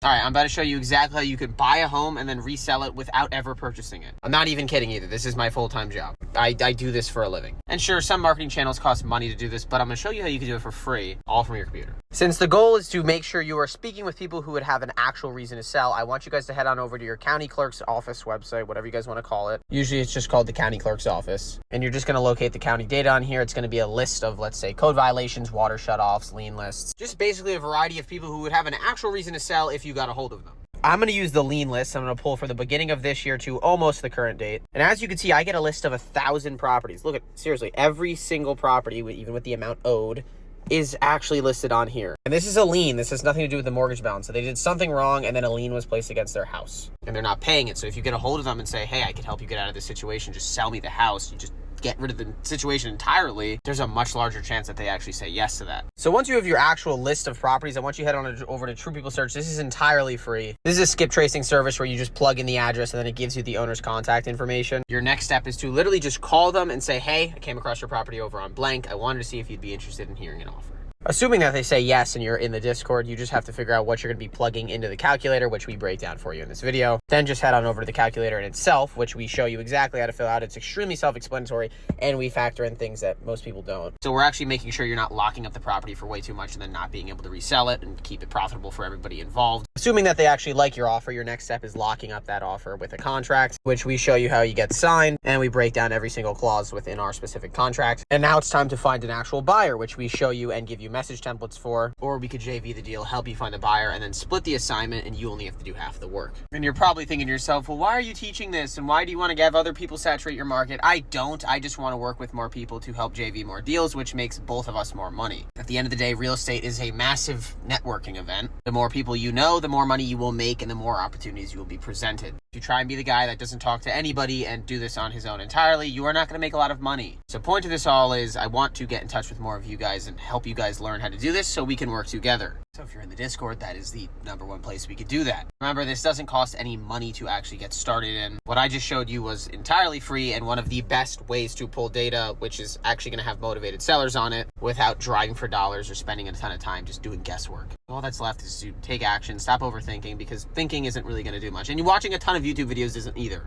All right, I'm about to show you exactly how you can buy a home and then resell it without ever purchasing it. I'm not even kidding either. This is my full-time job. I do this for a living. And sure, some marketing channels cost money to do this, but I'm gonna show you how you can do it for free, all from your computer. Since the goal is to make sure you are speaking with people who would have an actual reason to sell, I want you guys to head on over to your county clerk's office website, whatever you guys want to call it. Usually it's just called the county clerk's office. And you're just gonna locate the county data on here. It's gonna be a list of, let's say, code violations, water shutoffs, lien lists. Just basically a variety of people who would have an actual reason to sell if you got a hold of them. I'm going to use the lien list. I'm going to pull from the beginning of this year to almost the current date. And as you can see, I get a list of 1,000 properties. Look at, seriously, every single property, even with the amount owed, is actually listed on here. And this is a lien. This has nothing to do with the mortgage balance. So they did something wrong and then a lien was placed against their house. And they're not paying it. So if you get a hold of them and say, hey, I can help you get out of this situation, just sell me the house, you just get rid of the situation entirely, there's a much larger chance that they actually say yes to that. So once you have your actual list of properties, I want you to head on over to True People Search. This is entirely free. This is a skip tracing service where you just plug in the address and then it gives you the owner's contact information. Your next step is to literally just call them and say, hey, I came across your property over on blank. I wanted to see if you'd be interested in hearing an offer. Assuming that they say yes and you're in the Discord, you just have to figure out what you're going to be plugging into the calculator, which we break down for you in this video. Then just head on over to the calculator in itself, which we show you exactly how to fill out. It's extremely self-explanatory, and we factor in things that most people don't. So we're actually making sure you're not locking up the property for way too much and then not being able to resell it and keep it profitable for everybody involved. Assuming that they actually like your offer, your next step is locking up that offer with a contract, which we show you how you get signed, and we break down every single clause within our specific contract. And now it's time to find an actual buyer, which we show you and give you message templates for, or we could JV the deal, help you find a buyer, and then split the assignment, and you only have to do half the work. And you're probably thinking to yourself, well, why are you teaching this? And why do you want to have other people saturate your market? I don't. I just want to work with more people to help JV more deals, which makes both of us more money. At the end of the day, real estate is a massive networking event. The more people you know, the more money you will make, and the more opportunities you will be presented. If you try and be the guy that doesn't talk to anybody and do this on his own entirely, you are not going to make a lot of money. So point to this all is I want to get in touch with more of you guys and help you guys learn how to do this so we can work together. So if you're in the Discord, that is the #1 place we could do that. Remember, this doesn't cost any money to actually get started in. What I just showed you was entirely free and one of the best ways to pull data, which is actually going to have motivated sellers on it without driving for dollars or spending a ton of time just doing guesswork. All that's left is to take action, stop overthinking, because thinking isn't really going to do much. And watching a ton of YouTube videos isn't either.